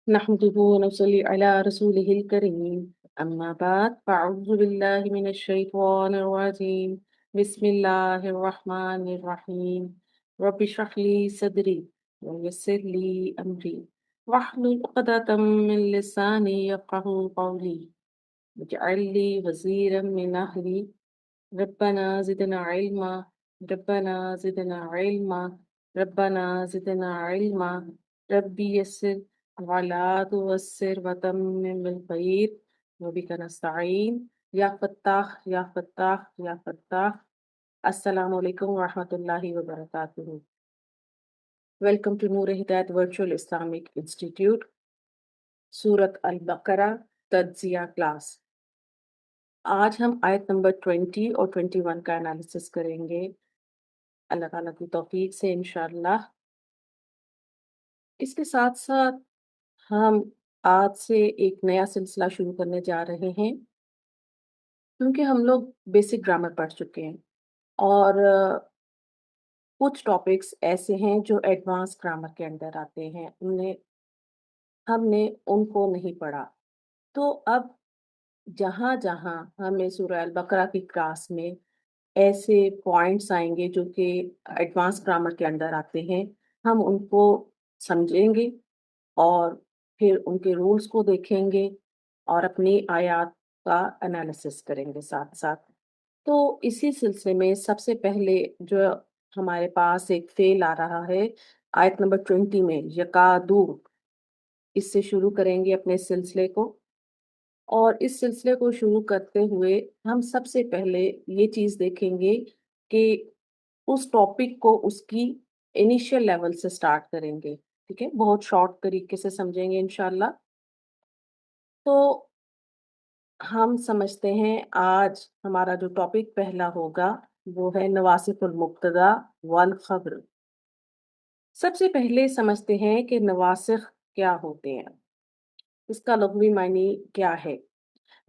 نحمده ونصلي على رسوله الكريم أما بعد فأعوذ بالله من الشيطان الرجيم بسم الله الرحمن الرحيم رب اشرح لي صدري ويسر لي أمري واحلل عقدة من لساني يفقهوا قولي واجعل لي وزيرا من أهلي ربنا زدنا علما ربنا زدنا علما ربنا زدنا علما ربي يسر ولا توسر وتمم بالخير وبك نستعين يا فتاح يا فتاح يا فتاح السلام علیکم ورحمۃ اللہ وبرکاتہ. ویلکم ٹو نور ہدایت ورچوئل اسلامک انسٹیٹیوٹ سورت البقرہ تجزیہ کلاس. آج ہم آیت نمبر 20 اور 21 کا انالیسس کریں گے اللہ تعالیٰ کی توفیق سے انشاءاللہ. اس کے ساتھ ساتھ ہم آج سے ایک نیا سلسلہ شروع کرنے جا رہے ہیں کیونکہ ہم لوگ بیسک گرامر پڑھ چکے ہیں اور کچھ ٹاپکس ایسے ہیں جو ایڈوانس گرامر کے اندر آتے ہیں، ہم نے ان کو نہیں پڑھا. تو اب جہاں جہاں ہمیں سورہ البقرہ کی کلاس میں ایسے پوائنٹس آئیں گے جو کہ ایڈوانس گرامر کے اندر آتے ہیں، ہم ان کو سمجھیں گے اور پھر ان کے رولز کو دیکھیں گے اور اپنی آیات کا انالیسس کریں گے ساتھ ساتھ. تو اسی سلسلے میں سب سے پہلے جو ہمارے پاس ایک فعل آ رہا ہے آیت نمبر 20 میں یکادو، اس سے شروع کریں گے اپنے سلسلے کو. اور اس سلسلے کو شروع کرتے ہوئے ہم سب سے پہلے یہ چیز دیکھیں گے کہ اس ٹاپک کو اس کی انیشیل لیول سے سٹارٹ کریں گے. ٹھیک ہے، بہت شارٹ طریقے سے سمجھیں گے انشاءاللہ. تو ہم سمجھتے ہیں آج ہمارا جو ٹاپک پہلا ہوگا وہ ہے نواسخ المبتدا والخبر. سب سے پہلے سمجھتے ہیں کہ نواسخ کیا ہوتے ہیں، اس کا لغوی معنی کیا ہے.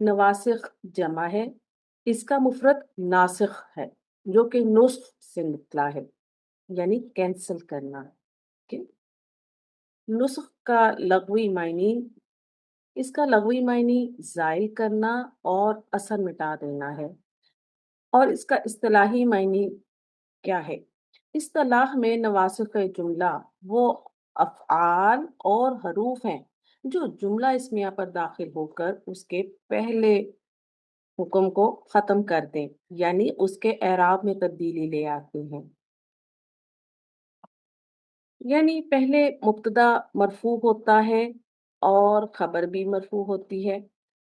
نواسخ جمع ہے، اس کا مفرد ناسخ ہے جو کہ نسخ سے نکلا ہے، یعنی کینسل کرنا. ٹھیک ہے؟ نسخ کا لغوی معنی، اس کا لغوی معنی زائل کرنا اور اثر مٹا دینا ہے. اور اس کا اصطلاحی معنی کیا ہے؟ اصطلاح میں نواسخ جملہ وہ افعال اور حروف ہیں جو جملہ اسمیہ پر داخل ہو کر اس کے پہلے حکم کو ختم کر دیں، یعنی اس کے اعراب میں تبدیلی لے آتے ہیں. یعنی پہلے مبتدا مرفوع ہوتا ہے اور خبر بھی مرفوع ہوتی ہے،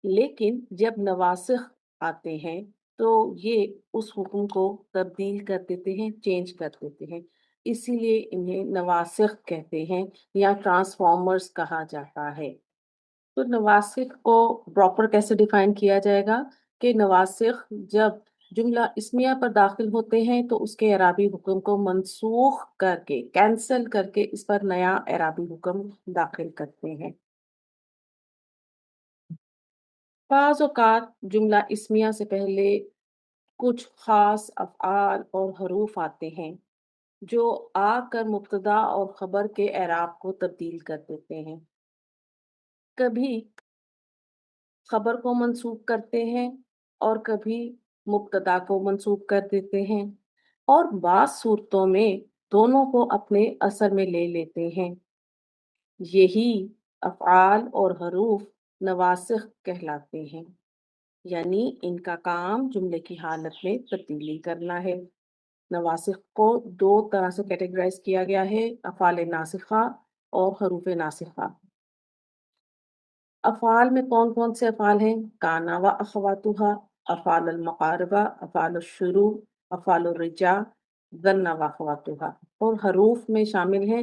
لیکن جب نواسخ آتے ہیں تو یہ اس حکم کو تبدیل کر دیتے ہیں، چینج کر دیتے ہیں. اسی لیے انہیں نواسخ کہتے ہیں یا ٹرانسفارمرز کہا جاتا ہے. تو نواسخ کو پراپر کیسے ڈیفائن کیا جائے گا کہ نواسخ جب جملہ اسمیہ پر داخل ہوتے ہیں تو اس کے اعرابی حکم کو منسوخ کر کے، کینسل کر کے اس پر نیا اعرابی حکم داخل کرتے ہیں. بعض اوقات جملہ اسمیہ سے پہلے کچھ خاص افعال اور حروف آتے ہیں جو آ کر مبتدا اور خبر کے اعراب کو تبدیل کر دیتے ہیں. کبھی خبر کو منسوخ کرتے ہیں اور کبھی مبتدا کو منسوخ کر دیتے ہیں، اور بعض صورتوں میں دونوں کو اپنے اثر میں لے لیتے ہیں. یہی افعال اور حروف نواسخ کہلاتے ہیں، یعنی ان کا کام جملے کی حالت میں تبدیلی کرنا ہے. نواسخ کو دو طرح سے کیٹیگرائز کیا گیا ہے، افعال ناسخہ اور حروف ناسخہ. افعال میں کون کون سے افعال ہیں؟ کانا و اخواتها، افعال المقاربہ، افعال الشروع، افعال الرجاء، ظن و اخواتها. اور حروف میں شامل ہیں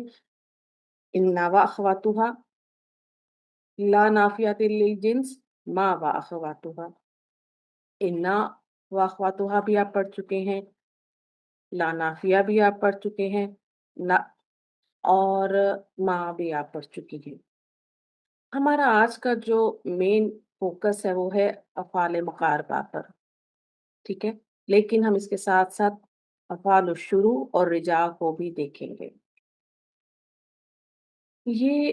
انا و اخواتها، لا نافیات للجنس، ما و اخواتها. انا و اخواتها بھی آپ پڑھ چکے ہیں، لا نافیہ بھی آپ پڑھ چکے ہیں، لا اور ما بھی آپ پڑھ چکی ہیں. ہمارا آج کا جو مین فوکس ہے وہ ہے افعال مقاربہ پر. ٹھیک ہے، لیکن ہم اس کے ساتھ ساتھ افعال الشروع اور رجاء کو بھی دیکھیں گے. یہ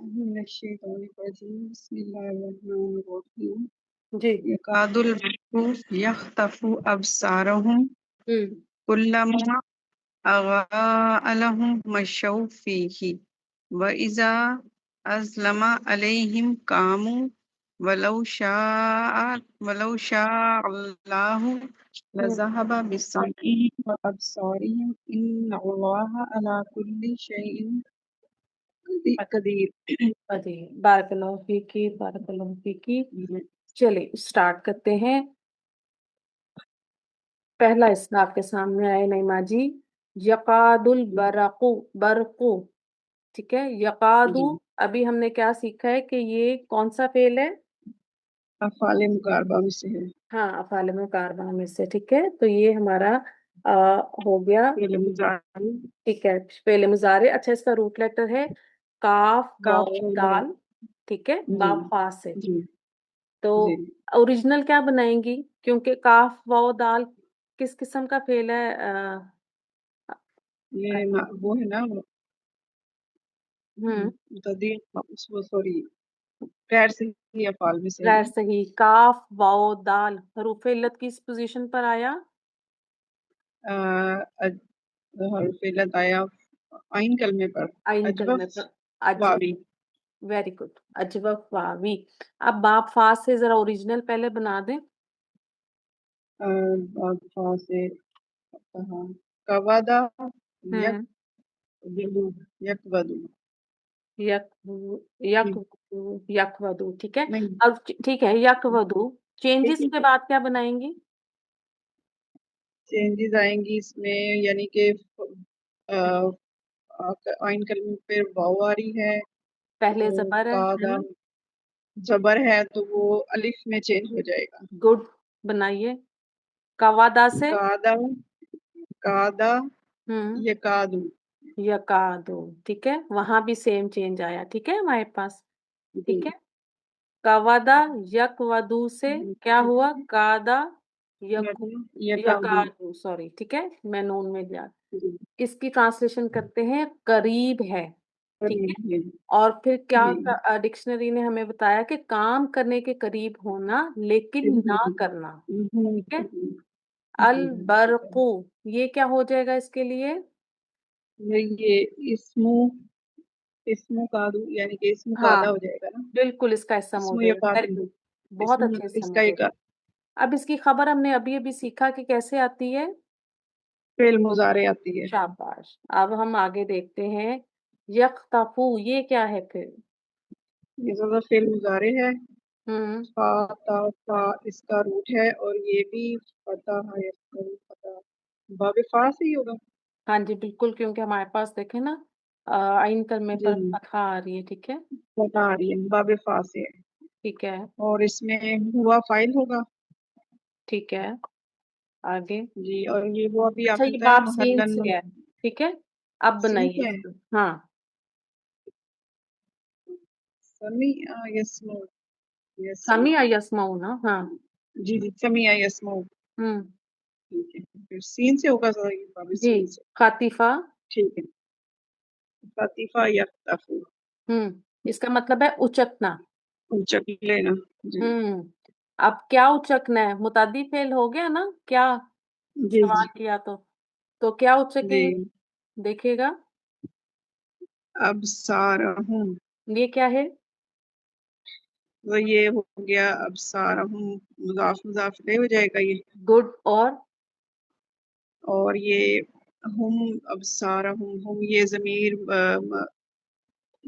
من الشیطان الرجیم بسم اللہ الرحمن الرحیم جی یکاد البرق یخطف ابصارهم کلما اضاء لهم مشوا فیہ وإذا أظلم عليهم قاموا ولو شاء الله لذهب بسمعهم وأبصارهم إن الله على كل شيء قدیر۔ جی بارک اللہ فیکی، بارک اللہ فیکی۔ چلیے اسٹارٹ کرتے ہیں۔ پہلا اسم آپ کے سامنے آئے نعمہ جی، یقاد البرق، برق، ٹھیک ہے۔ یقاد، ابھی ہم نے کیا سیکھا ہے کہ یہ کون سا فعل ہے؟ افعال مقاربہ میں سے ہے۔ ہاں، افعال مقاربہ میں سے، ٹھیک ہے۔ تو یہ ہمارا ہو گیا، فعل مضارع، ٹھیک ہے، فعل مضارع۔ اچھا، اس کا روٹ لیٹر ہے کاف واو دال، ٹھیک ہے، با فا سے۔ جی تو جی اوریجنل کیا بنائیں گی؟ کیونکہ کاف واو دال کس قسم کا فعل ہے؟ یہ وہ ہے نا ہوں متعدی، سوری غیر صحیح افعال میں سے ہے غیر نا۔ صحیح، کاف واو دال حروف علت کس پوزیشن پر آیا؟ حرف علت آیا آئین کلمے پر، آئین کلمے اجوف پر، اج، واوی۔ Very good, اجوف واوی۔ اب باپ فا سے ذرا اوریجنل پہلے بنا دیں۔ فا سے کوادا یک ہوں ودو، یک ودو، یک یک یک ودو، ٹھیک ہے۔ نہیں اب ٹھیک ہے، یک ودو، چینجز کے بعد کیا بنائیں گی؟ چینجز آئیں گی اس میں، یعنی کہ آئین کلمے پہ واو آ رہی ہے پہلے تو زبر ہے قاعدہ نا؟ زبر ہے تو وہ الف میں چینج ہو جائے گا۔ گڈ، بنائیے کوادا سے۔ قاعدہ، قاعدہ ہوں یکادو، یکادو، ٹھیک ہے، وہاں بھی سیم چینج آیا، ٹھیک ہے ہمارے پاس، جی ٹھیک ہے۔ کوادا یک ودو سے کیا ہوا؟ کادا یک، یکادو، یکادو، سوری، ٹھیک ہے، میں نون میں گیا۔ جی اس کی ٹرانسلیشن کرتے ہیں قریب ہے، ٹھیک ہے۔ قریب ہے، اور پھر کیا جی ڈکشنری نے ہمیں بتایا کہ کام کرنے کے قریب ہونا لیکن نہ کرنا، ٹھیک ہے۔ البرقو، یہ کیا ہو جائے گا اس کے لیے؟ یہ اسمو کادو، یعنی کہ اسمو ہاں کادا ہو جائے گا نا، بالکل، اس کا حصہ ہو اسمو جائے گا، ویری یکادو، گڈ، بہت اسمو اچھے حصہ اس ہو کا جائے ایک گا۔ اب اس کی خبر ہم نے ابھی ابھی سیکھا کہ کیسے آتی ہے۔ فعل مضارع آتی ہے۔ شاباش، اب ہم آگے دیکھتے ہیں۔ یختفو، یہ کیا ہے پھر؟ یہ زیادہ فعل مضارع ہے، ہوں فا تا فا اس کا روٹ ہے، اور یہ بھی فتح ہے، فتح باب فا سے ہی ہوگا۔ ہاں جی بالکل، کیونکہ ہمارے پاس دیکھیں نا آئین کلمے جی پر جی فتحہ آ رہی ہے، ٹھیک ہے، فتح آ رہی ہے، باب فا سے ہے، ٹھیک ہے، اور اس میں ہوا فائل ہوگا۔ ٹھیک ہے، آگے۔ جی، اور یہ وہ ابھی اچھا، آپ نے یہ بتایا باب سین محلن سے ہے، ٹھیک ہے، اب سین بنائیے سے اس ہے، کو۔ ہاں سمی یسمو، یسمو، سمیع یسمعون نا، ہاں۔ جی جی سمیع یسمو، ہوں ٹھیک ہے، پھر سین سے ہوگا ذرا، یہ باب جی، سین سے، خاطفہ، ٹھیک ہے۔ فاتفہ یختفو، اس کا مطلب ہے اچکنا۔ اونچک لینا، جی اب کیا اچکنا ہے؟ متعدی فعل ہو گیا نا، کیا جی جی سوال کیا تو کیا اچکیں جی، گے؟ دیکھیے گا، ابصارہم، یہ کیا ہے؟ وہ یہ ہو گیا ابصارہم، مضاف مضاف لے ہو جائے گا یہ، گڈ، اور یہ ہم ابصارہم، ہم یہ ضمیر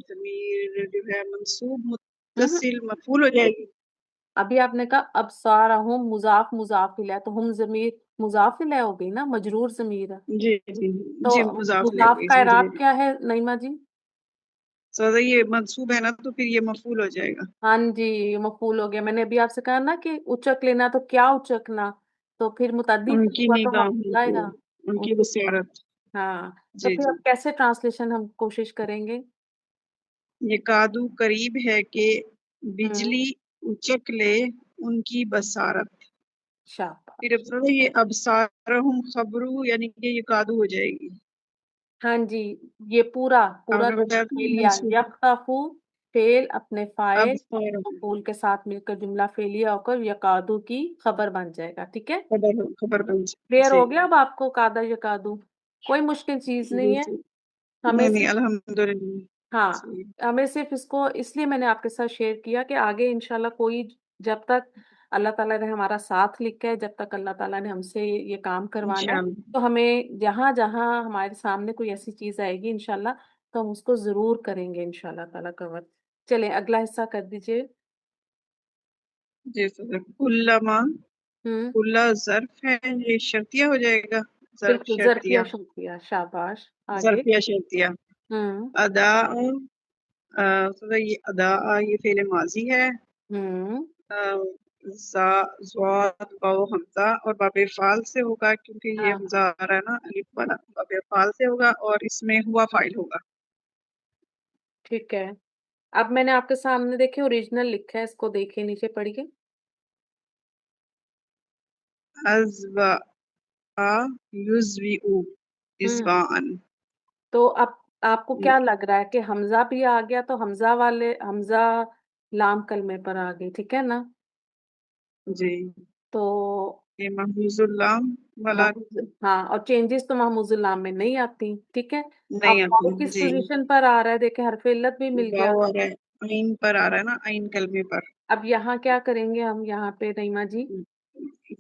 ضمیر جو ہے منصوب ہم متصل مفعول ہو جائے گی۔ ابھی آپ نے کہا ابصارہم، مضاف مضاف الیہ، تو ہم ضمیر مضاف الیہ ہو گئی نا، مجرور ضمیر ہے، جی جی تو جی، مضاف لے مضاف گئی، کا سمجھ اعراب گئی، کیا ہے نعیمہ جی؟ سو یہ منصوب ہے نا تو پھر یہ مفعول ہو جائے گا۔ ہاں جی، یہ مفعول ہو گیا۔ میں نے ابھی آپ سے کہا نا کہ اچک لینا، تو کیا اچکنا؟ تو پھر متعدی ان پھر کی ہوا تو نگاہوں مفعول آئے کو، گا۔ ان ان کی کی- بصارت، ہاں، تو جی پھر جی۔ اب کیسے ٹرانسلیشن ہم کوشش کریں گے؟ یہ کادو قریب ہے کہ ہوں بجلی اچک لے ان کی بصارت، پھر شاباش، اب یہ ابصارہم خبرو، یعنی کہ یہ کادو ہو جائے گی۔ ہاں جی، یہ پورا آپ پورا نے بتایا تھا لے لیا، منصوب، یختفو، فعل اپنے فاعل ابصر مفعول کے ساتھ مل کر جملہ فعلیہ ہو کر یقادو کی خبر بن جائے گا، ٹھیک ہے؟ خبر بن کلیئر جی ہو گیا اب آپ کو قادا یقادو؟ کوئی مشکل چیز جی نہیں ہے، جی ہمیں نہیں نہیں صرف الحمدللہ ہاں جی ہمیں صرف اس کو اس لیے میں نے آپ کے ساتھ شیئر کیا کہ آگے انشاءاللہ کوئی جب تک اللہ تعالیٰ نے ہمارا ساتھ لکھا ہے، جب تک اللہ تعالیٰ نے ہم سے یہ کام کروانا ہے، انشاءاللہ تو ہمیں جہاں جہاں ہمارے سامنے کوئی ایسی چیز آئے گی انشاءاللہ تو ہم اس کو ضرور کریں گے انشاءاللہ تعالیٰ کور۔ چلیں اگلا حصہ کر دیجئے۔ جی سر کلما ہوں کلا ظرف ہے یہ شرطیہ ہو جائے گا ظرف بالکل ظرفیہ شرطیہ شرطیہ، شاباش، آگے۔ ظرفیہ شرطیہ ہوں ادا یہ ادا یہ فعل ماضی ہے ہوں زواد واو حمزہ اور باب فعال سے ہوگا کیونکہ یہ ہاں حمزہ آ رہا ہے نا الف والا باب فعال سے ہوگا اور اس میں ہوا فاعل ہوگا ٹھیک ہے، اب میں نے آپ کے سامنے دیکھیں اوریجنل لکھا ہے، اس کو دیکھیں نیچے پڑھیے۔ ازوا یزوی ہوں ازواءن تو اب آپ کو کیا لگ رہا ہے کہ حمزہ بھی آ گیا تو حمزہ لام کلمے پر آ گئی، ٹھیک ہے نا؟ جی تو یہ محفوظ اللام والا ہاں اور چینجز تو محمود اللام میں نہیں آتی، ٹھیک ہے؟ اب نہیں واؤ آتی کس جی پوزیشن پر آ رہا ہے دیکھیں، حرف علت بھی مل گیا۔ واو آ رہا ہے عین پر آ رہا ہے نا عین کلمے پر اب یہاں کیا کریں گے ہم یہاں پہ نعیمہ جی؟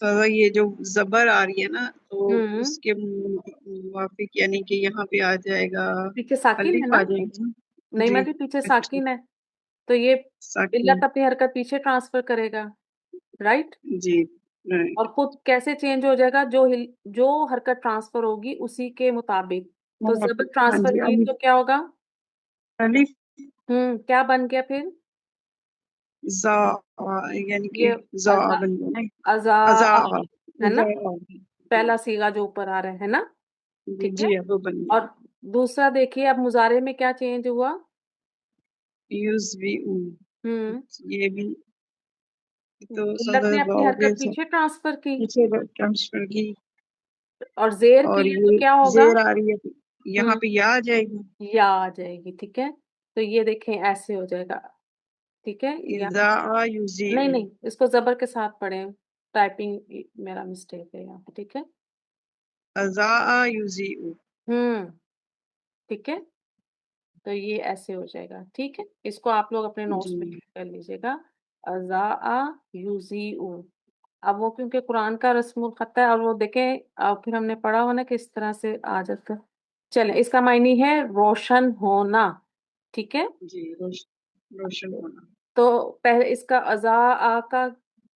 تو یہ جو زبر آ رہی ہے نا تو اس ہوں کے موافق یعنی کہ یہاں پہ آ جائے گا پیچھے ساکن ہے الف نا؟ آ جائے گا نعیمہ جی جی پیچھے اچھا ساکن ہے تو یہ ساکن علت اپنی حرکت پیچھے ٹرانسفر کرے گا، رائٹ؟ جی اور رائٹ خود کیسے چینج ہو جائے گا؟ جو حرکت ٹرانسفر ہوگی اسی کے مطابق، تو زبر ہاں ٹرانسفر جی کی تو کیا ہوگا؟ الف کیا بن گیا پھر؟ زا یعنی کہ یہ زا ازا بن گیا نا ازا ازا ہے نا؟ ازا پہلا صیغہ جو اوپر آ رہا ہے نا، ٹھیک ہے؟ جی وہ بن گیا اور دوسرا دیکھیے اب مضارع میں کیا چینج ہوا؟ یوز بھی ہوں یہ بھی تو علت صدر نے اپنی واؤ کے حرکت پیچھے ٹرانسفر کی پیچھے ٹرانسفر کی اور زیر کے اور لیے تو یہ کیا ہوگا؟ زیر آ رہی ہے یہاں ہوں پہ یا آ جائے گی یا آ جائے گی، ٹھیک ہے؟ تو یہ دیکھیں ایسے ہو جائے گا، ٹھیک ہے؟ یا اذا یوزی نہیں نہیں اس کو زبر کے ساتھ پڑھیں، ٹائپنگ میرا مسٹیک ہے یہاں پہ، ٹھیک ہے؟ ازا یوزی ہوں ٹھیک ہے، تو یہ ایسے ہو جائے گا، ٹھیک ہے؟ اس کو آپ لوگ اپنے جی نوٹس میں کر لیجیے گا، ازا یوزی اب وہ کیونکہ قرآن کا رسم الخط ہے اور وہ دیکھیں پھر ہم نے پڑھا ہوا نا کہ اس طرح سے آ جاتا ہے۔ چلیں اس کا معنی ہے روشن ہونا، ٹھیک ہے؟ جی روشن ہونا تو پہلے اس کا ازا کا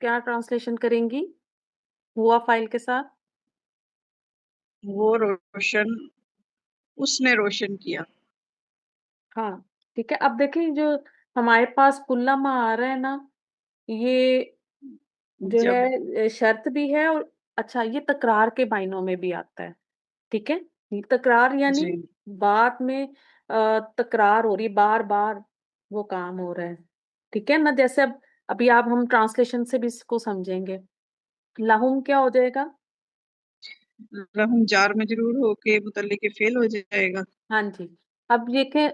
کیا ٹرانسلیشن کریں گی ہوا فائل کے ساتھ؟ وہ روشن اس نے روشن کیا ہاں ٹھیک ہے، اب دیکھیں جو ہمارے پاس کلما آ رہا ہے نا، یہ جو جب ہے شرط بھی ہے اور اچھا یہ تکرار کے معنوں میں بھی آتا ہے، ٹھیک ہے؟ تکرار یعنی جی بات میں تکرار ہو رہی، بار بار وہ کام ہو رہا ہے، ٹھیک ہے نا؟ جیسے ابھی آپ ہم ٹرانسلیشن سے بھی اس کو سمجھیں گے، لہم کیا ہو جائے گا؟ رحم جار مجرور ہو کے متعلق فعل ہو جائے گا ہاں جی، اب دیکھیں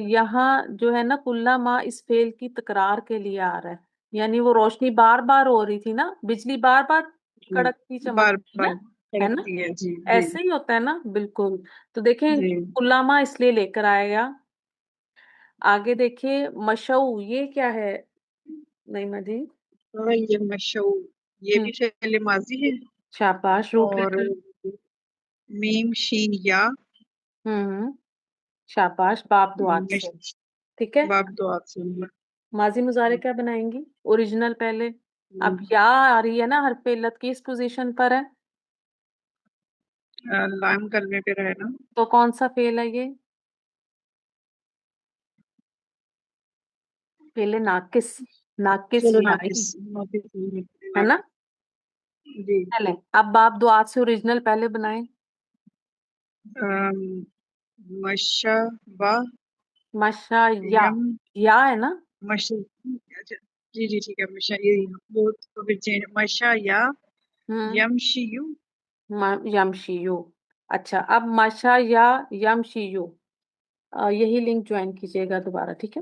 یہاں جو ہے نا کلا ماں اس فعل کی تکرار کے لیے آ رہا ہے، یعنی وہ روشنی بار بار ہو رہی تھی نا، بجلی بار بار کڑکتی بار چمکتی تھی نا، بار ہے نا؟ کڑکتی ہے جی جی ایسے ہی ہوتا ہے نا، بالکل۔ تو دیکھیں جی کلا اس لیے لے کر آئے گا، آگے دیکھیے مشو یہ کیا ہے نعیمہ جی؟ اور یہ مشو یہ ہوں بھی فعل ماضی ہے شاباش، روٹ اور لیٹر۔ میم شین یا ہوں شاباش، باب دعات سے، ٹھیک ہے؟ باب دعا سے ماضی مضارع کیا بنائیں گی؟ اوریجنل پہلے، اب یا آ رہی ہے نا حرف علت کی اس پوزیشن پر ہے، لام کرنے پہ رہنا تو کون سا فعل ہے یہ؟ فعل ناقص، ناقص چلو یا ناقص ہی ناقص ہے نا؟ جی چلیں اب باب دعات سے اوریجنل پہلے بنائیں۔ مشابہ مشا یم یا ہے نا؟ مش اچھا، جی جی ٹھیک ہے مشا یہ وہ تو پھر مشا یا ہوں یمشیو یمشیو، اچھا اب مشا یا یمشیو یہی لنک جوائن کیجیے گا دوبارہ، ٹھیک ہے؟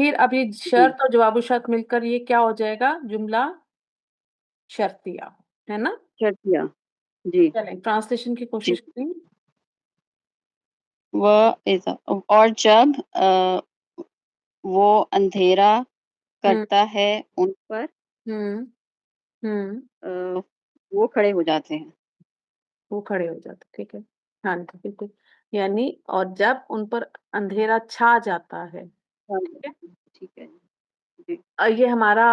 پھر اب یہ جی شرط اور جواب و شرط مل کر یہ کیا ہو جائے گا؟ جملہ شرطیہ، ہے نا؟ شرطیہ جی چلیں ٹرانسلیشن کی جی کوشش کریں۔ اور جب وہ اندھیرا ہوں کرتا ہے ان پر ہوں ہوں وہ کھڑے ہو جاتے ہیں۔ وہ کھڑے ہو جاتے، ٹھیک ہے، ہاں جی بالکل، یعنی اور جب ان پر اندھیرا چھا جاتا ہے، ٹھیک ہے، ٹھیک ہے جی یہ ہمارا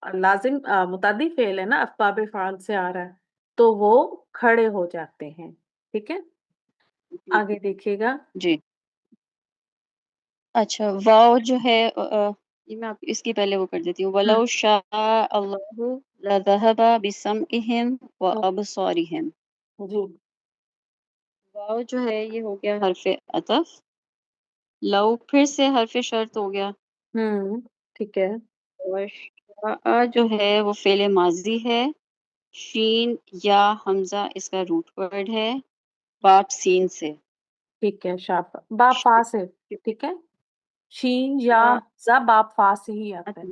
لازم متعدی فعل ہے نا، اسباب فعل سے آ رہا ہے، تو وہ کھڑے ہو جاتے ہیں، ٹھیک ہے، جی آگے دیکھیے گا۔ جی اچھا واو جو ہے یہ میں آپ اس کی پہلے وہ کر دیتی ہوں وَلَوْ شَاءَ اللَّهُ لَذَهَبَ بِسَمْعِهِمْ وَأَبْصَارِهِمْ۔ جی واو جو ہے یہ ہو گیا حرف عطف، لو پھر سے حرف شرط ہو گیا، ٹھیک ہے، اور شاء جو ہے وہ فعل ماضی ہے، شین یا حمزہ اس کا روٹ ورڈ ہے، باپ سین سے، ٹھیک ہے، شاپ باپ فا سے، ٹھیک ہے، شین یا زا باپ فا سے ہی آتا ہے،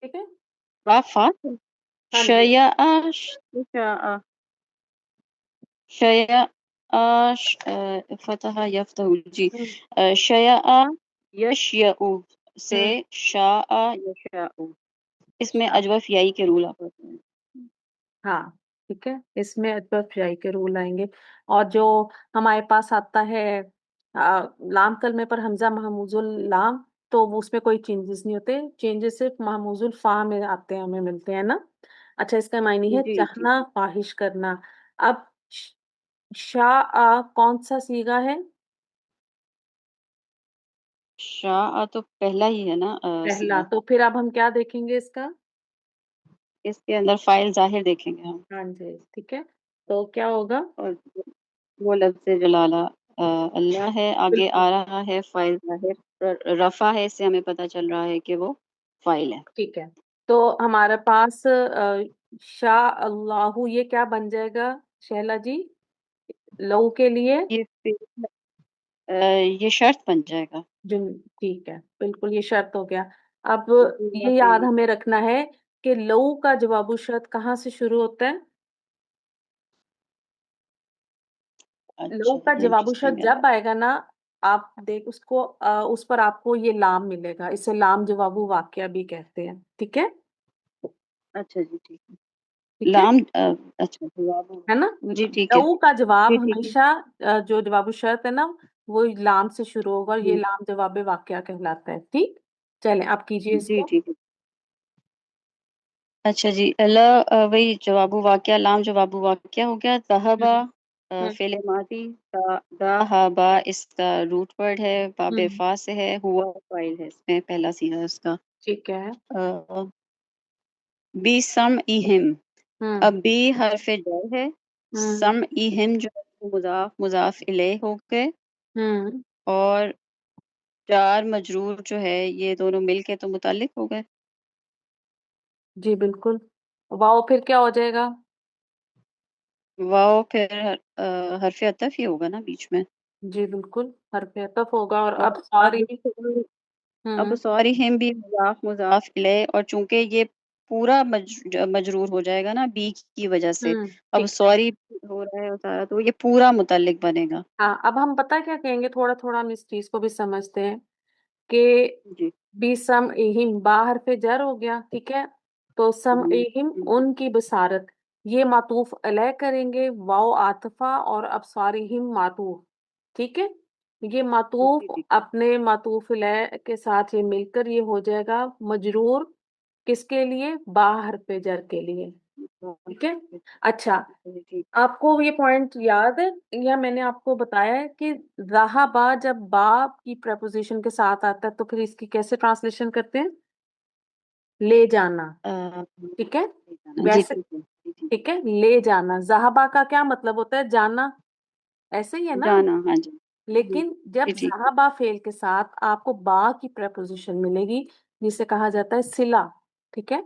ٹھیک ہے، باپ فا سے ہاں جی، شیاء شیاء فتح یفتح جی ہوں شیاء یشیء سے ہوں شاء یشاء، اس میں شاپ، اجوف یائی کے رول آپ ہوتے ہیں۔ ہاں ٹھیک ہے، اس میں ادبر فرائی کے رول آئیں گے، اور جو ہمارے پاس آتا ہے لام کلمے پر حمزہ محموز اللام، تو اس میں کوئی چینجز نہیں ہوتے، چینجز صرف محموز الفا میں آتے ہیں، ہمیں ملتے ہیں نا۔ اچھا، اس کا معنی ہے جی جی چاہنا، خواہش کرنا۔ اب شاء کون سا صیغہ ہے؟ شاء تو پہلا ہی ہے نا پہلا، صیغہ، تو پھر اب ہم کیا دیکھیں گے اس کا؟ اس کے اندر فائل ظاہر دیکھیں گے ہم، ہاں جی ٹھیک ہے، تو کیا ہوگا؟ اور وہ لفظ جلالہ اللہ ہے، آگے بالکل آ رہا ہے فائل ظاہر رفع ہے، اس سے ہمیں پتہ چل رہا ہے کہ وہ فائل ہے۔ ٹھیک ہے، تو ہمارے پاس شاء اللہ یہ کیا بن جائے گا شہلا جی لو کے لیے؟ یہ یہ شرط بن جائے گا، جن ٹھیک ہے، بالکل یہ شرط ہو گیا۔ اب جملہ یہ یاد فعلیہ۔ ہمیں رکھنا ہے کہ لو کا جواب و شرط کہاں سے شروع ہوتا ہے؟ لو اچھا کا جواب و شرط انٹرسٹنگ ہے، جب آئے گا نا، آپ دیکھ اس کو اس پر آپ کو یہ لام ملے گا، اسے لام جواب و واقعہ بھی کہتے ہیں، ٹھیک ہے، اچھا جی ٹھیک ہے، ٹھیک ہے، لام اچھا جواب ہے نا؟ جی ٹھیک ہے لو کا جی جواب ٹھیک ہے ہمیشہ جو جواب و شرط ہے نا وہ لام سے شروع ہوگا، اور یہ ہوں، لام جواب واقعہ کہلاتا ہے، ٹھیک؟ چلیں آپ کیجئے اس جی کو۔ ٹھیک ہے اچھا جی اللہ وہی جواب واقعہ لام جواب واقعہ ہو گیا، ذہبا ہوں ہوں فعل ماضی، ذہبا اس کا روٹ ورڈ ہے، باب ہوں فا سے ہے، ہوا فاعل ہے، اس میں پہلا صیغہ اس کا، ٹھیک ہے، بی سم ایہم، ہوں اب بی حرف جر ہے، ہوں سم ایہم جو ہے مضاف مضاف الیہ ہو گئے، ہوں اور جار مجرور جو ہے یہ دونوں مل کے تو متعلق ہو گئے، جی بالکل، واؤ پھر کیا ہو جائے گا؟ واو پھر حرف عطف ہی ہوگا نا بیچ میں، جی بالکل حرف عطف ہوگا، اور اور اب سوری، اب ہوں سوری ہم بھی مضاف مضاف الیہ، اور چونکہ یہ پورا مجرور ہو جائے گا نا بی کی وجہ سے، اب ٹھیک ہے، سوری ہو رہا ہے سارا تو یہ پورا متعلق بنے گا، ہاں اب ہم پتہ کیا کہیں گے، تھوڑا تھوڑا ہم اس چیز کو بھی سمجھتے ہیں کہ جی بی سم ایہم با حرف جر ہو گیا، ٹھیک ہے، تو سم ہوں، ایہم ان کی بصارت، یہ معطوف علیہ کریں گے، واؤ عاطفہ اور ابصارہم معطوف، ٹھیک ہے، یہ جی معطوف ٹھیک اپنے معطوف علیہ کے ساتھ یہ مل کر یہ ہو جائے گا مجرور، کس کے لیے؟ با حرف جر کے لیے، ٹھیک ہے۔ اچھا، ٹھیک آپ کو یہ پوائنٹ یاد ہے یا میں نے آپ کو بتایا ہے کہ ذہبا جب با کی پریپوزیشن کے ساتھ آتا ہے تو پھر اس کی کیسے ٹرانسلیشن کرتے ہیں؟ لے جانا، ٹھیک ہے، جی ویسے ٹھیک ہے جی ٹھیک ٹھیک ہے، لے جانا، ذہبا کا کیا مطلب ہوتا ہے؟ جانا، ایسے ہی ہے نا؟ جانا، ہاں جی لیکن جب جی ٹھیک ذہبا فعل کے ساتھ آپ کو با کی پریپوزیشن ملے گی جسے کہا جاتا ہے صلہ، ٹھیک ہے،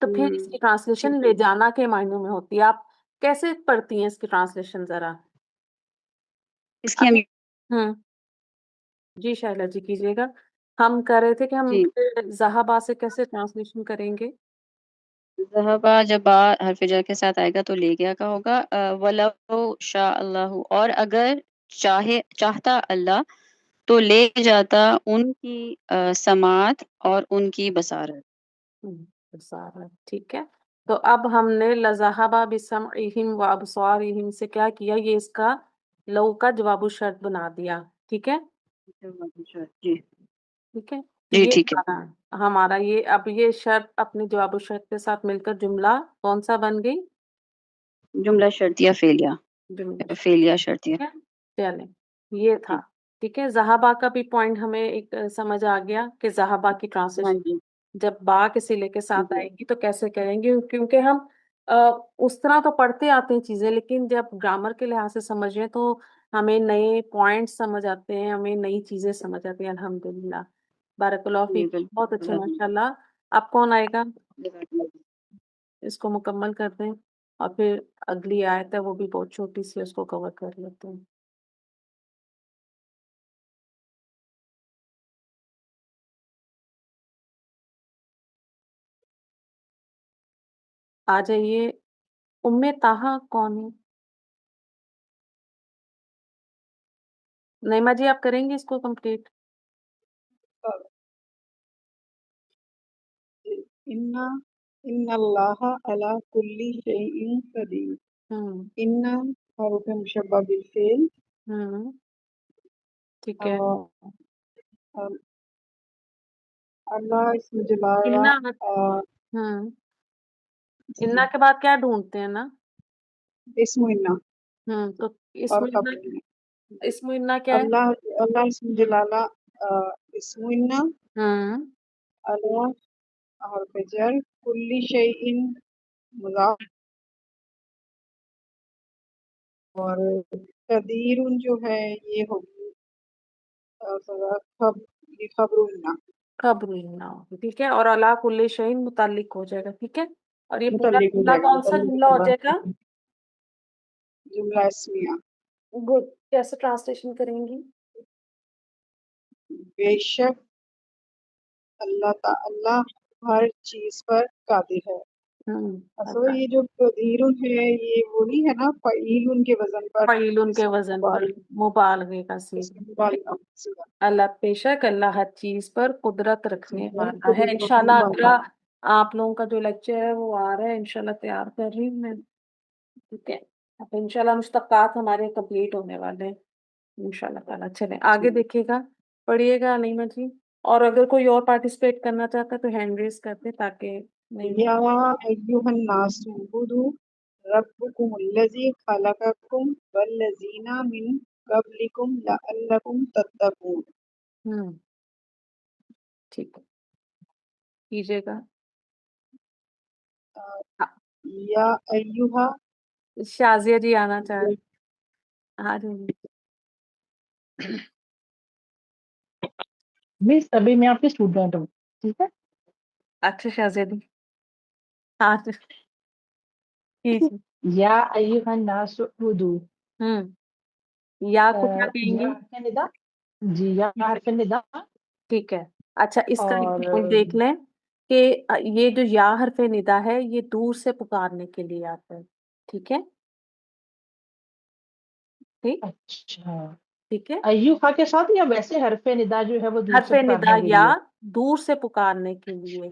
تو پھر اس کی ٹرانسلیشن ٹھیک ہے لے جانا کے معنوں میں ہوتی ہے۔ آپ کیسے پڑھتی ہیں اس کی ٹرانسلیشن ذرا؟ اس کی ہم ابھی ہوں جی شائلہ جی کیجیے گا۔ ہم کر رہے تھے کہ ہم جی ذہبا سے کیسے ٹرانسلیشن کریں گے؟ ذہبا جب با حرف جر کے ساتھ آئے گا تو لے گیا کا ہوگا. ولو شاء اللہ، اور اگر چاہتا اللہ تو لے جاتا ان کی سماعت اور ان کی بصارت. سارا ٹھیک ہے. تو اب ہم نے لذہبا بسمعہم و ابصارہم سے کیا کیا؟ یہ اس کا لو کا جواب الشرط بنا دیا. ٹھیک ہے جی ٹھیک ہے. تو جی یہ ٹھیک ہے. ہمارا یہ اب یہ شرط اپنے جواب الشرط کے ساتھ مل کر جملہ کون سا بن گئی؟ جملہ شرطیہ فعلیہ، جملہ. فعلیہ شرطیہ. ٹھیک ہے چلیں یہ تھا. جی ٹھیک ہے. ذہبا کا بھی پوائنٹ ہمیں ایک سمجھ آ گیا کہ ذہبا کی ہاں ٹرانسلیشن جی جب با کے صلے کے ساتھ جی آئے گی تو کیسے کریں گے، کیونکہ ہم اس طرح تو پڑھتے آتے ہیں چیزیں، لیکن جب گرامر کے لحاظ سے سمجھیں تو ہمیں نئے پوائنٹس سمجھ آتے ہیں، ہمیں نئی چیزیں سمجھ آتی ہیں. الحمدللہ. بارک اللہ جی فیک. بہت اچھے بالکل. ماشاء اللہ. اب کون آئے گا؟ اس کو مکمل کر دیں اور پھر اگلی آیت ہے وہ بھی بہت چھوٹی سی، اس کو کور کر لیتے ہیں. آ جائیے. ام طاہا کون ہے؟ نعمہ جی آپ کریں گے اس کو کمپلیٹ؟ ان اللہ علی کل شیء قدیر. ہوں ان حرف مشبہ بالفعل. ہوں ٹھیک ہے. آ، آ، اللہ اسم جلالہ. انا. آ، ہوں انا کے بعد کیا ڈھونڈتے ہیں نا؟ اسم انا تو اور اسم انا. خبر انا. اسم انا کیا ہے؟ اللہ اسم جلالہ. اسم انا ہوں اللہ حرف جر کل شیء مضاف، اور قدیر جو ہے یہ ہوگی یہ خبر انا خبر انا ہوگی. ٹھیک ہے. اور اللہ کل شیء متعلق ہو جائے گا. ٹھیک ہے. اور یہ پورا متعلق ہو جملہ جائے گا. کون سا متعلق جملہ ہو خبر جائے گا؟ جملہ اسمیہ. گڈ. کیسے ٹرانسلیشن کریں گی؟ بے شک اللہ تعالی ہر چیز پر قادر ہے. اصل اللہ. یہ جو قدیر ہے یہ وہی ہے نا فعیل کے وزن پر، فعیل اس کے میں وزن پر مبالغے کا اس صیغہ. میں ٹھیک ہے. مبالغہ صیغہ اللہ بے شک اللہ ہر چیز پر قدرت رکھنے ہے، والا ہے. قدرت رکھنے انشاءاللہ والا. اگلا آپ لوگوں کا جو لیکچر ہے وہ آ رہا ہے، انشاءاللہ تیار کر رہی ہوں میں. ٹھیک ہے. اب انشاءاللہ مشتقات ہمارے کمپلیٹ ہونے والے ہیں انشاءاللہ تعالیٰ. چلیں آگے دیکھیے گا، پڑھیے گا نعیمہ جی. اور اگر کوئی اور پارٹیسپیٹ کرنا چاہتا ہے تو ہینڈ ریز کرتے تاکہ نہیں. یا ایھا الناس اعبدوا ربکم الذی خلقکم والذین من قبلکم لعلکم تتقون. ہوں ٹھیک ہے کیجیے گا. یا ایھا شازیہ جی آنا چاہ رہے. ہاں جی. مس ابھی میں آپ کی اسٹوڈنٹ ہوں، ٹھیک ہے. اچھا شازیہ جی ہاں جی کیجیے. یا ایھا الناس اعبدوا. ہوں یا کو کیا کہیں یا گی؟ حرف ندا. جی یا حرف ندا. ٹھیک ہے. اچھا اس کا ایک اور پوائنٹ دیکھ لیں کہ یہ جو یا حرف ندا ہے یہ دور سے پکارنے کے لیے آتا ہے. ٹھیک ہے. ٹھیک اچھا ٹھیک ہے. ایھا کے ساتھ یا ویسے حرف ندا جو ہے وہ دور حرف سے ندا پکارنے کے یا لیے؟ دور سے پکارنے کے لیے.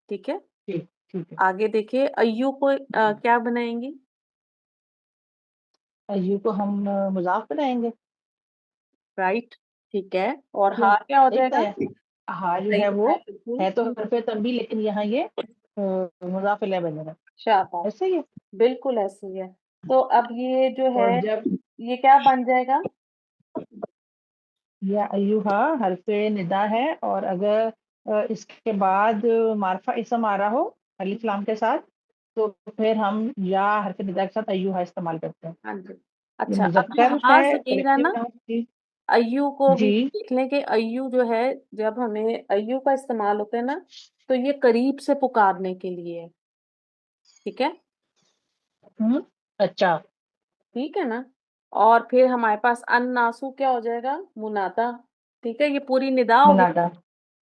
ٹھیک ہے. ٹھیک ٹھیک ہے. آگے دیکھیے ایو کو کیا بنائیں گی؟ ایو کو ہم مضاف بنائیں گے. رائٹ. ٹھیک ہے. اور کیوں ہاں کیا ہو صحیح جائے گا؟ بتایا. ہاں جو صحیح ہے وہ بتایا بالکل. ہے تو حرف تنبیہ لیکن یہاں یہ مضاف الیہ بنے گا. شاباش. ایسے ہی ہے. بالکل ایسے ہی ہے. تو اب یہ جو اور ہے جب یہ کیا بن جائے گا؟ یا ایھا حرف ندا ہے اور اگر اس کے بعد معرفہ اسم آ رہا ہو الف لام کے ساتھ تو پھر ہم یا حرف ندا کے ساتھ ایھا استعمال کرتے ہیں. ہاں جی. یہ اچھا اب جو مذکر ہاں ہے ضمیر ہے نا کلیکٹیو ناؤن. ایو کو بھی جی دیکھ لیں کہ ایو جو ہے جب ہمیں ایو کا استعمال ہوتا ہے نا تو یہ قریب سے پکارنے کے لیے ہے. ٹھیک ہے. اچھا ٹھیک ہے نا. اور پھر ہمارے پاس ان ناسو کیا ہو جائے گا؟ منادا. ٹھیک ہے. یہ پوری ندا ہوگی. منادا.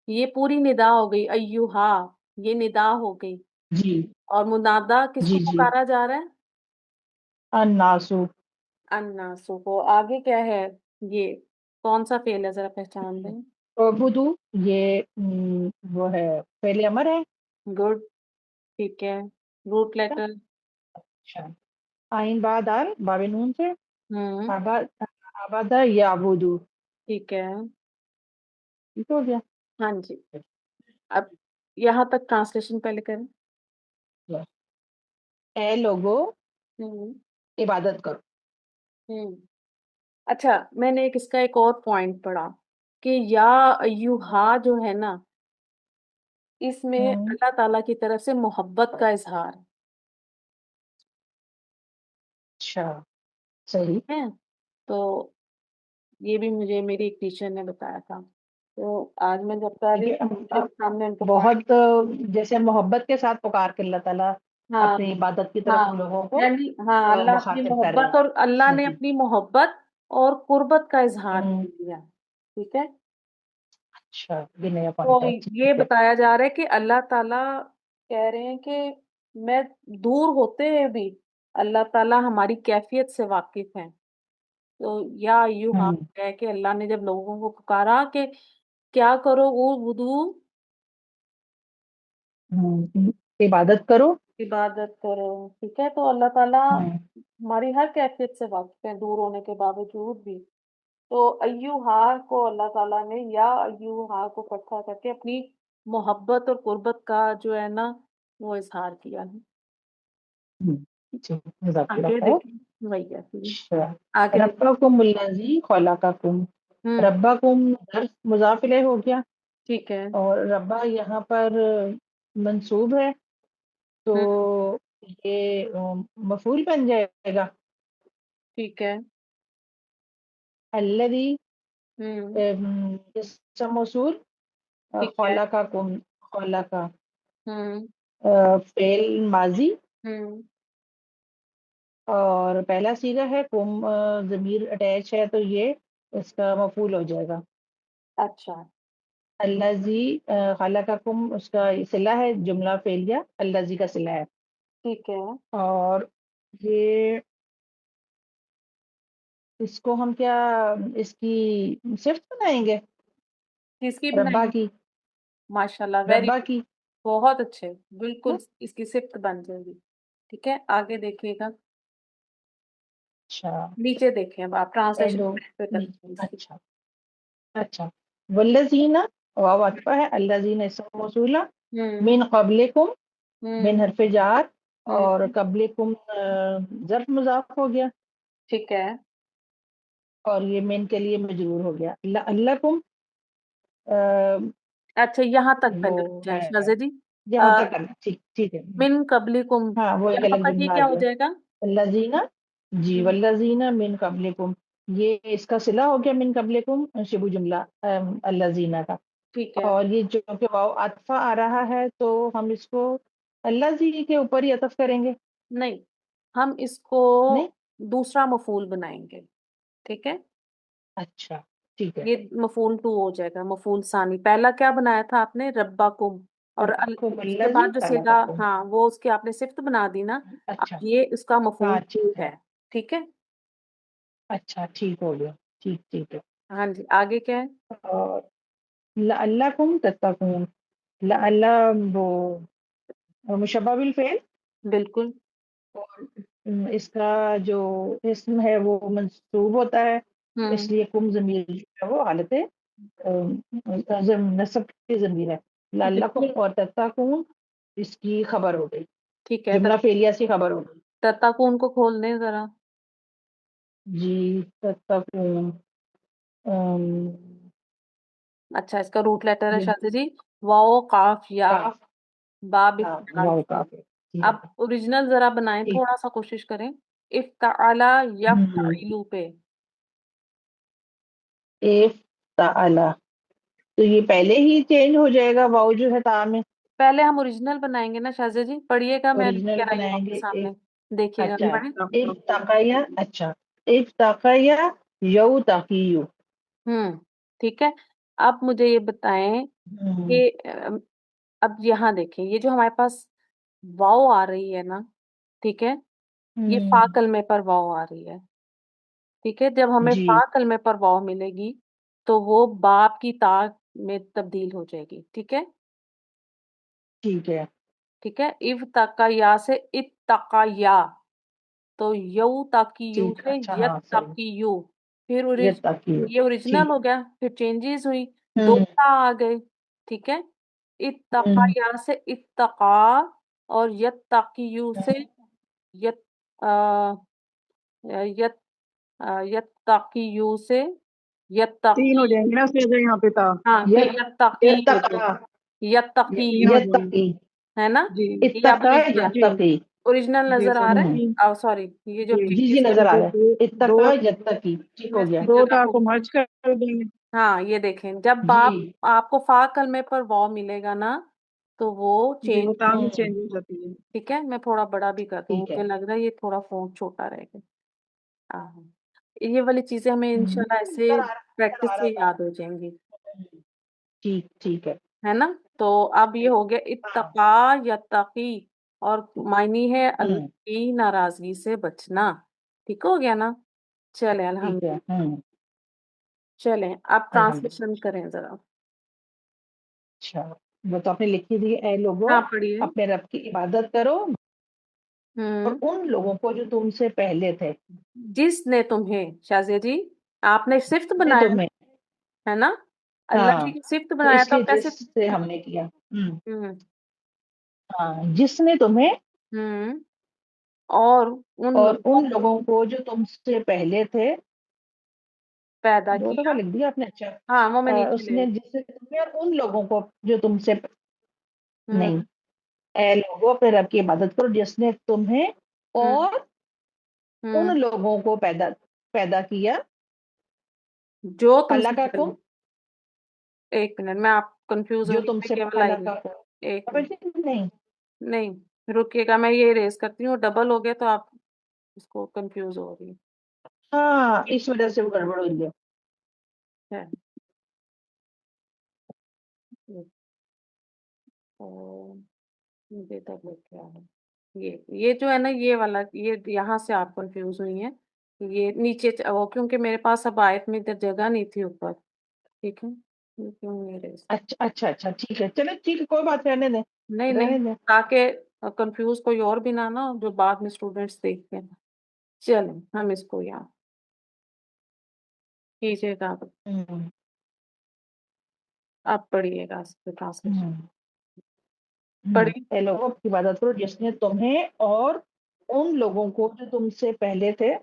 یہ پوری ندا ہو گئی، ایوہا یہ ندا ہو گئی، جی اور منادا کس کو جی جی پکارا جا رہا ہے؟ الناسو الناسو کو۔ آگے کیا ہے؟ یہ کون سا فعل ہے، ذرا پہچان دیں۔ عبدو، یہ وہ ہے فعل امر ہے. گڈ، ٹھیک ہے، روٹ لیٹر۔ اچھا، آئین بعد آل باب نون سے ہوں، آبادہ یعبدو. ٹھیک ہے، ٹھیک ہو گیا. ہاں جی۔ اب یہاں تک ٹرانسلیشن پہلے کریں۔ اے لوگو ہوں عبادت کرو. ہوں اچھا، میں نے اس کا ایک اور پوائنٹ پڑھا کہ یا ایوہا جو ہے نا، اس میں ہوں، اللہ تعالیٰ کی طرف سے محبت کا اظہار اچھا صحیح. ہے۔ تو یہ بھی مجھے میری ایک ٹیچر نے بتایا تھا، تو آج میں جب کر رہی تھی میرے سامنے ان کو پوائنٹ۔ بہت جیسے محبت کے ساتھ پکار کے اللہ تعالیٰ ہاں اپنی عبادت کی ہاں، طرف ان لوگوں کو یعنی ہاں اللہ اپنی مخاطب کر رہے محبت، اور اللہ ہیں. نے جی. اپنی محبت اور قربت کا اظہار ہوں، کر دیا، ٹھیک ہے۔ اچھا یہ نیا تو پوائنٹ ہے. یہ ٹھیک ہے. بتایا جا رہا ہے کہ اللہ تعالیٰ کہہ رہے ہیں کہ میں دور ہوتے ہوئے بھی اللہ تعالیٰ ہماری کیفیت سے واقف ہیں۔ تو یا ایوہا ہوں، ہے کہ اللہ نے جب لوگوں کو پکارا کہ کیا کرو، وہ بدو عبادت کرو. عبادت کرو، ٹھیک ہے۔ تو اللہ تعالیٰ ہوں، ہماری ہر کیفیت سے واقف ہیں، دور ہونے کے باوجود بھی۔ تو ایوہا کو اللہ تعالیٰ نے یا ایوہا کو اکٹھا کر کے اپنی محبت اور قربت کا جو ہے نا وہ اظہار کیا ہے۔ ہوں، ٹھیک، جزاک اللہ آگے خیر. دیکھیں، وہی ہے پھر اچھا، آگے ہم۔ ربکم الذی خلقکم. ہوں ربکم مضاف الیہ ہو گیا، ٹھیک ہے۔ اور ربا یہاں پر منصوب ہے، تو ہوں یہ مفعول بن جائے گا. ٹھیک ہے۔ الذی ہوں اسم موصول، ٹھیک ہے۔ خلقکم، خلقا ہوں فعل ماضی، ہوں اور پہلا صیغہ ہے کم، ضمیر اٹیچ ہے تو یہ اس کا مفعول ہو جائے گا. اچھا الذی خلقکم اس کا صلہ ہے، جملہ فعلیہ الذی کا صلہ ہے. ٹھیک ہے۔ اور یہ اس کو ہم کیا اس کی صفت بنائیں گے؟ کس کی ربا بنائیں گے؟ کی. ماشاءاللہ، ویری ربا گڈ، کی. بہت اچھے، بالکل اس کی صفت بن جائے گی۔ ٹھیک ہے، آگے دیکھیے گا، اچھا نیچے دیکھیں، اب آپ ٹرانسلیشن چلو. پہ کرتے ہیں اس کی۔ اچھا اچھا، والذین واو عطفہ ہے، الذین اسم موصولہ، ہوں من قبلکم، من ہوں حرف جار، اور ہوں قبلکم ظرف مضاف ہو گیا، ٹھیک ہے۔ اور یہ من کے لیے مجرور ہو گیا. لعلکم اچھا یہاں تک وہ پہلے رک جائیں ہے شاذہ جی۔ یہاں تک کرنا. ٹھیک ٹھیک ہے. من قبلکم، ہاں وہ ایک یہاں الگ پر یہ جملہ آ کیا ہو گیا. جائے گا؟ الذین، جی ہوں، والذین من قبلکم، یہ اس کا صلہ ہو گیا من قبلکم، شبو جملہ الذین کا. ٹھیک ہے۔ اور یہ جو کہ واو عطفہ آ رہا ہے تو ہم اس کو الذی کے اوپر ہی عطف کریں گے. نہیں، ہم اس کو نہیں، دوسرا مفعول بنائیں گے، ٹھیک ہے۔ اچھا ٹھیک ہے. یہ مفعول 2 ہو جائے گا، مفعول ثانی۔ پہلا کیا بنایا تھا آپ نے؟ ربکم، اور ربکم اس کے الذی بعد جو صیغہ، خلقکم. ہاں وہ اس کی آپ نے صفت بنا دی نا، اچھا، اب یہ اس کا ہاں مفعول ٹھیک ہے. ہے، ٹھیک ہے۔ اچھا ٹھیک ہو گیا. ٹھیک ٹھیک ہے. ہاں جی، آگے کیا ہے؟ اور لعلکم تتقون، لعل وہ مشبہ بالفعل، بالکل۔ اور اس کا جو اسم ہے وہ منصوب ہوتا ہے، ہوں اس لیے کم ضمیر جو ہے وہ حالت نصب کی ضمیر ہے. بالکل، لعلکم اور تتقون اس کی خبر ہو گئی، ٹھیک ہے۔ جملہ فعلیہ سے خبر ہو گئی. تتقون کو کھول دیں ذرا۔ جی تتقون، اچھا، اس کا روٹ لیٹر ہے یہ شاذہ جی، واو قاف یا، کاف، باب ہاں افتعال واو سے۔ کاف ہے. ٹھیک اب ہے. اوریجنل ذرا بنائیں، ٹھیک. تھوڑا سا کوشش کریں، افتعال یفتعلو پہ۔ افتعلا، تو یہ پہلے ہی چینج ہو جائے گا واؤ جو ہے تا میں. پہلے ہم اوریجنل بنائیں گے نا شاذہ جی، پڑھیے گا، میں لکھ اوریجنل کے آئی ہوں بنائیں آپ کے گے. سامنے، دیکھیے گا، اچھا، پڑھیں۔ افتقیا، اچھا افتقیا یو تقیو. ٹھیک ہے۔ اب مجھے یہ بتائیں کہ اب یہاں دیکھیں، یہ جو ہمارے پاس واو آ رہی ہے نا، ٹھیک ہے، یہ فا کلمے پر واو آ رہی ہے، ٹھیک ہے، جب ہمیں جی فا کلمے پر واو ملے گی تو وہ باپ کی تا میں تبدیل ہو جائے گی، ٹھیک ہے، ٹھیک ہے ٹھیک ہے، اف تقا یا سے اتقا یا، تو یو تاکی یو ٹھیک سے اچھا یت ہاں صحیح تاکی یو، پھر یہ تاکہ یہ اوریجنل ٹھیک ہو گیا، پھر چینجز ہوئی، دو ہوں تا آ گئے، ٹھیک ہے، اتقا ہوں یا سے اتقا، اور یت تاکی یو سے یت یت یتقی یو سے یتقی، 3 ہو جائیں گے نا اس کی وجہ یہاں پہ تا، ہاں پھر یتقی ہو جائے، یتقا یتقی یہ 3 ہو جائیں گے یتقی ہے نا، جی یہ اب اتقا اوریجنل جی یتقی جی نظر آ رہا صحیح ہے، سوری یہ جو جی جی چینجز نظر آ یہ رہا دو ہے دو اتقا یتقی ٹھیک میں ہو گیا صحیح دو جگہ تا کو، کو مرج کر دیں گے ہاں یہ دیکھیں جب جی آپ کو فا کلمے پر واو ملے گا نا تو وہ جی چینج، وہ تا بھی ہوں چینج ہو جاتی ہے ٹھیک ہے، میں تھوڑا بڑا بھی کر دوں، ٹھیک ہے مجھے لگ رہا ہے یہ تھوڑا فون چھوٹا رہے گا، یہ والی چیزیں ہمیں انشاءاللہ ایسے نظر پریکٹس آ سے رہا تھا یاد ہو جائیں گی، ٹھیک ٹھیک ہے نا، تو اب یہ ہو گیا ہاں اتقا یتقی، اور معنی ہے اللہ ہوں کی ناراضگی سے بچنا، ٹھیک ہو گیا نا، چلیں ٹھیک ہے الحمدللہ، چلیں اب الحمدللہ ٹرانسلیشن کریں ذرا، اچھا وہ تو آپ نے لکھی دی، اے لوگوں ہاں پڑھیے، اپنے رب کی عبادت کرو اور ہوں، ان لوگوں کو جو تم سے پہلے تھے جس نے تمہیں، شازیہ جی آپ نے صفت نے بنایا تمہیں ہے نا، اللہ ہاں کی صفت تو بنایا اس تو لیے اب جس کیسے، سے ہم نے کیا ہوں ہاں جس نے تمہیں ہوں، اور ان اور لوگوں ان کو لوگوں کو جو تم سے پہلے تھے، پیدا 2 دفعہ کیا، لکھ دیا آپ نے، اچھا ہاں وہ میں نیچے اس لے، نے جس سے تمہیں اور ان لوگوں کو جو تم سے ہوں نہیں، اے لوگوں اپنے رب کی عبادت کرو جس نے تمہیں ہوں اور ہوں، ان لوگوں کو پیدا کیا، جو تم سے پہلے، خلقکم ایک منٹ میں آپ کنفیوز ہو جو گئی، تم میں سے کیول آئی ہوں، ایک منٹ، خلقکم نہیں نہیں رکیے گا، میں یہ ریز کرتی ہوں، ڈبل ہو گیا تو آپ اس کو کنفیوز ہو رہی ہاں اس وجہ سے وہ گڑبڑ ہوئی ہے ہے، اور مجھے تب کیا ہے، یہ جو ہے نا، یہ والا، یہ یہاں سے آپ کنفیوز ہوئی ہیں، یہ نیچے وہ کیونکہ میرے پاس اب آیت میں ادھر جگہ نہیں تھی اوپر، ٹھیک ہے، یہ کیوں نہیں ریز، اچھا اچھا اچھا ٹھیک ہے چلو ٹھیک ہے کوئی بات رہنے دیں نہیں نہیں، رہنے دیں تاکہ کنفیوز کوئی اور بھی نہ ہو جو بعد میں اسٹوڈینٹس دیکھتے ہیں، چلیں ہم اس کو یاد کیجیے گا، ہوں آپ پڑھیے گا اس پہ ٹرانسلیشن، ہوں پڑھیے، اے لوگوں کی عبادت کرو جس نے تمہیں اور ان لوگوں کو جو تم سے پہلے تھے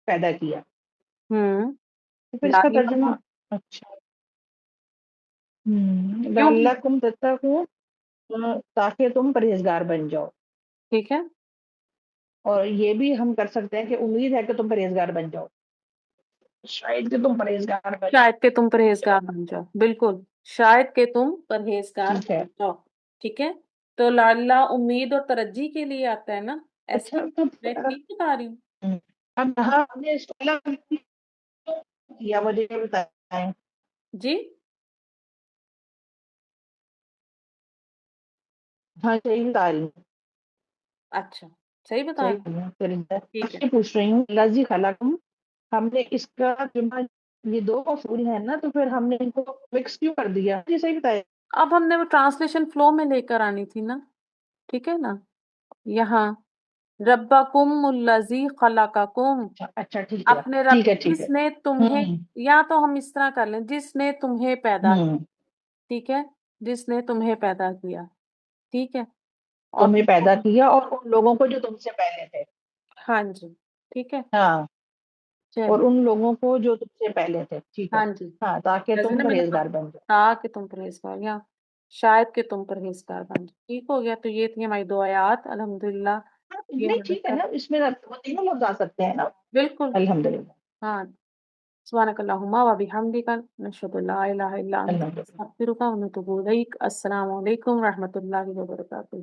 پیدا کیا، ہوں، تو پھر اس کا ترجمہ لعلکم، اچھا کیوں، لعلکم تتقون تاکہ تم پرہیزگار بن جاؤ، ٹھیک ہے، اور یہ بھی ہم کر سکتے ہیں کہ امید ہے کہ تم پرہیزگار بن جاؤ، شاید کہ تم پرہیزگار بن شاید کہ تم جاؤ پرہیزگار بن جاؤ، بالکل، شاید کہ تم پرہیزگار ٹھیک ہے بن جاؤ، ٹھیک ہے، تو لعلہ امید اور ترجی کے لیے آتا ہے نا، ایسے اچھا تو میں ٹھیک بتا رہی ہوں، اب ہاں ہم نے اس کو الگ کیا مجھے بتائیں جی، ہاں صحیح بتا رہی ہوں اچھا صحیح بتا صحیح رہی ہوں، ٹھیک ہے، میں پوچھ رہی ہوں لذی خلقم ہم نے اس کا جمع یہ 2 مفعول ہے نا تو پھر ہم نے ان کو مکس کیوں کر دیا یہ صحیح بتایا اب ہم نے وہ ٹرانسلیشن فلو میں لے کر آنی تھی نا، ٹھیک ہے نا، یہاں ربکم الذی خلقکم، اچھا اپنے رب ٹھیک ہے جس نے تمہیں، ہوں یا تو ہم اس طرح کر لیں جس نے تمہیں پیدا ہوں کیا، ٹھیک ہے، جس نے تمہیں پیدا کیا، ٹھیک ہے، اور تمہیں پیدا کیا اور ان لوگوں کو جو تم سے پہلے تھے ہاں جی، ٹھیک ہے، ہاں اور چلیے، ان لوگوں کو جو تم سے پہلے تھے ٹھیک ہے ہاں جی، ہاں تاکہ جیسے تم نا میں نے پرہیزگار بن جاؤ کہا کہ تم پرہیزگار، یا شاید کہ تم پرہیزگار بن جاؤ، ٹھیک ہو گیا، تو یہ تھی ہماری 2 آیات الحمدللہ، یہ نہیں ہمارے ٹھیک ہے ساتھ نا اس میں وہ تینوں لفظ آ سکتے ہیں نا بالکل، الحمدللہ ہاں، سبحانک اللہم و بحمدک نشہد ان لا الہ الا انت الحمدللہ نستغفرک و نتوب الیک، السلام علیکم و رحمۃ اللہ وبرکاتہ۔